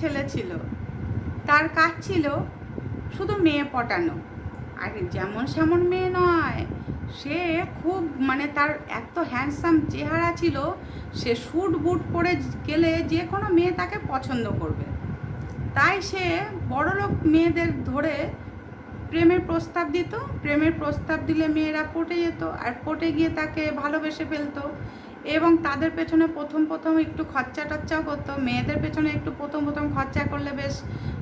ছেলে ছিল, তার কাজ ছিল শুধু মেয়ে পটানো। আর যেমন সেমন মেয়ে নয়, সে খুব মানে তার এত হ্যান্ডসাম চেহারা ছিল, সে স্যুট বুট পরে গেলে যে কোনো মেয়ে তাকে পছন্দ করবে। তাই সে বড়লোক মেয়েদের ধরে প্রেমের প্রস্তাব দিত। প্রেমের প্রস্তাব দিলে মেয়েরা পটে যেত, আর পটে গিয়ে তাকে ভালোবেসে ফেলতো। এবং তাদের পেছনে প্রথম প্রথম একটু খরচা টচ্চাও করতো। মেয়েদের পেছনে একটু প্রথম প্রথম খরচা করলে বেশ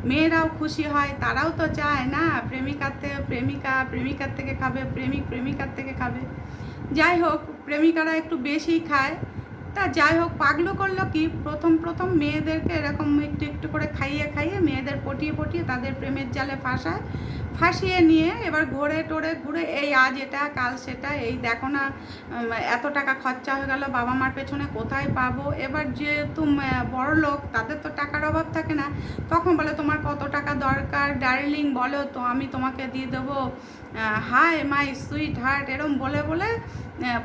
মেয়েরাও খুশি হয়, তারাও তো চায় না প্রেমিকার থেকে প্রেমিকার থেকে খাবে, প্রেমিক প্রেমিকার থেকে খাবে। যাই হোক, প্রেমিকারা একটু বেশি খায়। তা যাই হোক, পাগলু করলো কি, প্রথম প্রথম মেয়েদেরকে এরকম একটু একটু করে খাইয়ে খাইয়ে মেয়েদের পটিয়ে পটিয়ে তাদের প্রেমের জালে ফাঁসিয়ে নিয়ে এবার ঘুরে এই আজ এটা কাল সেটা, এই দেখো না এত টাকা খরচা হয়ে গেল বাবা মার পেছনে, কোথায় পাবো। এবার যেহেতু বড় লোক, তাদের তো টাকার অভাব থাকে না, তখন বলে তোমার কত টাকা দরকার ডার্লিং বলো তো, আমি তোমাকে দিয়ে দেবো, হাই মাই সুইট হার্ট, এরম বলে বলে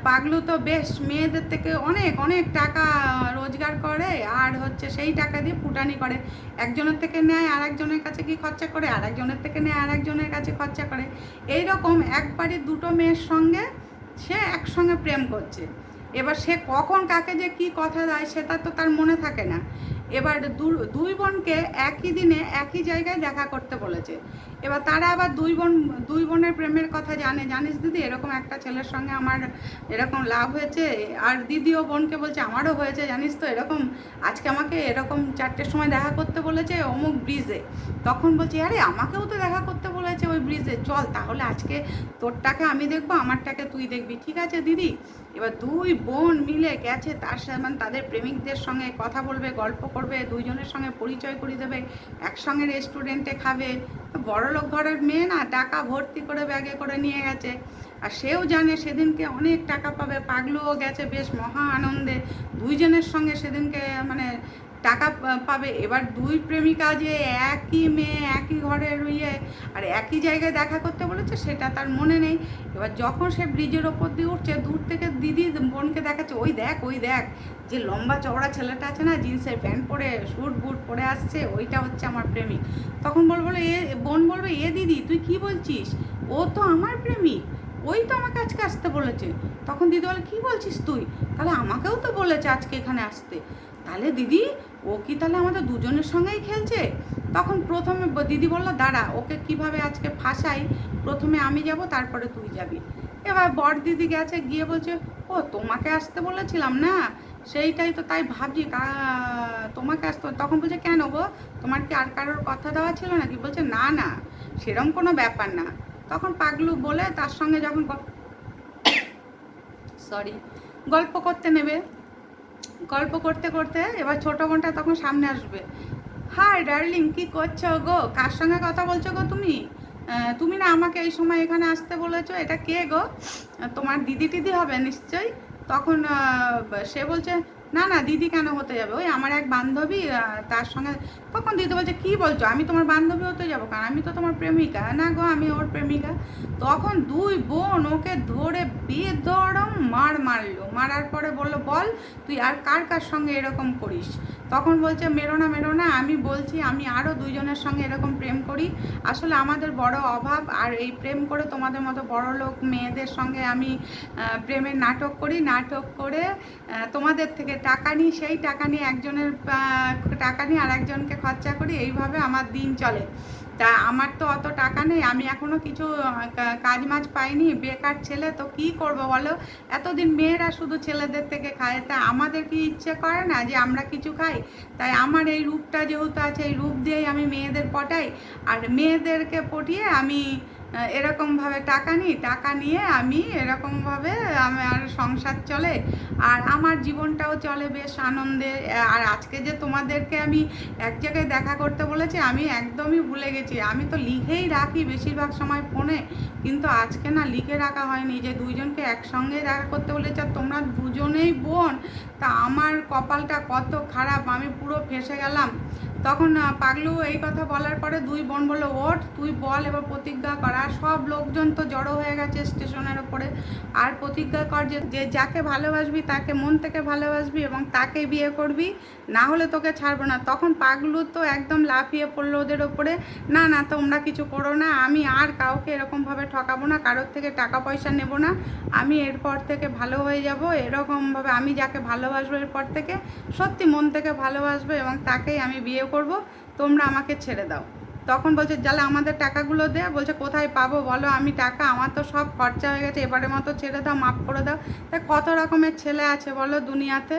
পাগলু তো বেশ মেয়েদের থেকে অনেক অনেক টাকা রোজগার করে। আর হচ্ছে সেই টাকা দিয়ে ফুটানি করে, একজনের থেকে নেয় আর একজনের কাছে কি খরচা করে, আর একজনের থেকে নেয় আর একজনের কাছে খরচা করে। এই রকম একবারই দুটো মেয়ের সঙ্গে সে একসঙ্গে প্রেম করছে। এবার সে কখন কাকে যে কি কথা দেয় সেটা তো তার মনে থাকে না। এবার দুই বোনকে একই দিনে একই জায়গায় দেখা করতে বলেছে। এবার তারা আবার দুই বোনের প্রেমের কথা জানিস দিদি, এরকম একটা ছেলের সঙ্গে আমার এরকম লাভ হয়েছে। আর দিদিও বোনকে বলছে আমারও হয়েছে জানিস তো এরকম, আজকে আমাকে এরকম 4টের সময় দেখা করতে বলেছে অমুক ব্রিজে। তখন বলছি আরে আমাকেও তো দেখা করতে বলেছে ওই ব্রিজে, চল তাহলে আজকে তোরটাকে আমি দেখবো, আমারটাকে তুই দেখবি, ঠিক আছে দিদি। এবার দুই বোন মিলে গেছে, তার মানে তাদের প্রেমিকদের সঙ্গে কথা বলবে, গল্প করবে, দুইজনের সঙ্গে পরিচয় করিয়ে দেবে, একসঙ্গে রেস্টুরেন্টে খাবে। বড়লোক ঘরের মেয়ে না, টাকা ভর্তি করে ব্যাগে করে নিয়ে গেছে। আর সেও জানে সেদিনকে অনেক টাকা পাবে, পাগলুও গেছে বেশ মহা আনন্দে, দুইজনের সঙ্গে সেদিনকে মানে টাকা পাবে। এবার দুই প্রেমিকা যে একই মেয়ে একই ঘরের আর একই জায়গায় দেখা করতে বলেছে সেটা তার মনে নেই। এবার যখন সে ব্রিজের ওপর দিয়ে উঠছে, দূর থেকে দিদি বোনকে দেখাচ্ছে, ওই দেখ যে লম্বা চওড়া ছেলেটা আছে না, জিন্সের প্যান্ট পরে স্যুট বুট পরে আসছে, ওইটা হচ্ছে আমার প্রেমিক। তখন বোন বলবে এ দিদি তুই কি বলছিস, ও তো আমার প্রেমিক, ওই তো আমাকে আজকে আসতে বলেছে। তখন দিদি বলে কী বলছিস তুই, তাহলে আমাকেও তো বলেছে আজকে এখানে আসতে, তাহলে দিদি ও কি তাহলে আমাদের দুজনের সঙ্গেই খেলছে। তখন প্রথমে দিদি বলল দাঁড়া, ওকে কিভাবে আজকে ফাঁসাই, প্রথমে আমি যাব তারপরে তুই যাবি। এবার বর দিদি গেছে, গিয়ে বলছে ও তোমাকে আসতে বলেছিলাম না, সেইটাই তো, তাই ভাবছি তোমাকে আসতে। তখন বলছে কেন গো, তোমার কি আর কারোর কথা দেওয়া ছিল নাকি? বলছে না না, সেরম কোনো ব্যাপার না। তখন পাগলু বলে তার সঙ্গে যখন গল্প করতে নেবে, গল্প করতে করতে এবার ছোটো বোনটা তখন সামনে আসবে, হাই ডার্লিং কী করছো গো, কার সঙ্গে কথা বলছো গো তুমি? তুমি না আমাকে এই সময় এখানে আসতে বলেছো, এটা কে গো? তোমার দিদি টিদি হবে নিশ্চয়ই। তখন সে বলছে না না দিদি কেন হতে যাবে, ওই আমার এক বান্ধবী, তার সঙ্গে। তখন দিদি বলছে কী বলছো, আমি তোমার বান্ধবী হতে যাবো, কারণ আমি তো তোমার প্রেমিকা না গো, আমি ওর প্রেমিকা। তখন দুই বোন ওকে ধরে বেধড়ম মারলো, মারার পরে বললো বল তুই আর কার কার সঙ্গে এরকম করিস। তখন বলছে মেরো না, আমি বলছি আমি আরও দুইজনের সঙ্গে এরকম প্রেম করি, আসলে আমাদের বড় অভাব, আর এই প্রেম করে তোমাদের মতো বড় লোক মেয়েদের সঙ্গে আমি প্রেমের নাটক করে তোমাদের থেকে টাকা নিই, সেই টাকা নিয়ে একজনের টাকা নিয়ে আর একজনকে খরচা করি, এইভাবে আমার দিন চলে। তা আমার তো অত টাকা নেই, আমি এখনও কিছু কাজ মাজ পাইনি, বেকার ছেলে, তো কী করব বলো। এতদিন মেয়েরা শুধু ছেলেদের থেকে খায়, তা আমাদের কি ইচ্ছে করে না যে আমরা কিছু খাই? তাই আমার এই রূপটা যেহেতু আছে, এই রূপ দিয়েই আমি মেয়েদের পটাই, আর মেয়েদেরকে পটিয়ে আমি এরকমভাবে টাকা নিয়ে আমি এরকমভাবে আমার সংসার চলে, আর আমার জীবনটাও চলে বেশ আনন্দে। আর আজকে যে তোমাদেরকে আমি এক জায়গায় দেখা করতে বলেছি, আমি একদমই ভুলে গেছি, আমি তো লিখেই রাখি বেশিরভাগ সময় ফোনে, কিন্তু আজকে না লিখে রাখা হয়নি যে দুইজনকে একসঙ্গে দেখা করতে বলেছে, আর তোমরা দুজনেই বোন। তা আমার কপালটা কত খারাপ, আমি পুরো ফেঁসে গেলাম। তখন পাগলু এই কথা বলার পরে দুই বোন বললো, ওঠ তুই বল এবার প্রতিজ্ঞা কর। আর সব লোকজন তো জড়ো হয়ে গেছে স্টেশনের ওপরে। আর প্রতিজ্ঞা কর যে যাকে ভালোবাসবি তাকে মন থেকে ভালোবাসবি এবং তাকে বিয়ে করবি, না হলে তোকে ছাড়বো না। তখন পাগলু তো একদম লাফিয়ে পড়লো ওদের ওপরে, না না তোমরা কিছু করো না, আমি আর কাউকে এরকমভাবে ঠকাবো না, কারোর থেকে টাকা পয়সা নেব না, আমি এরপর থেকে ভালো হয়ে যাব এরকমভাবে, আমি যাকে ভালোবাসবো এরপর থেকে সত্যি মন থেকে ভালোবাসবো এবং তাকেই আমি বিয়ে করব, তোমরা আমাকে ছেড়ে দাও। তখন বলছে জালে আমাদের টাকাগুলো দে। বলছে কোথায় পাবো বলো আমি টাকা, আমার তো সব খরচা হয়ে গেছে, এবারের মতো ছেড়ে দাও, মাফ করে দাও। তাই কত রকমের ছেলে আছে বলো দুনিয়াতে।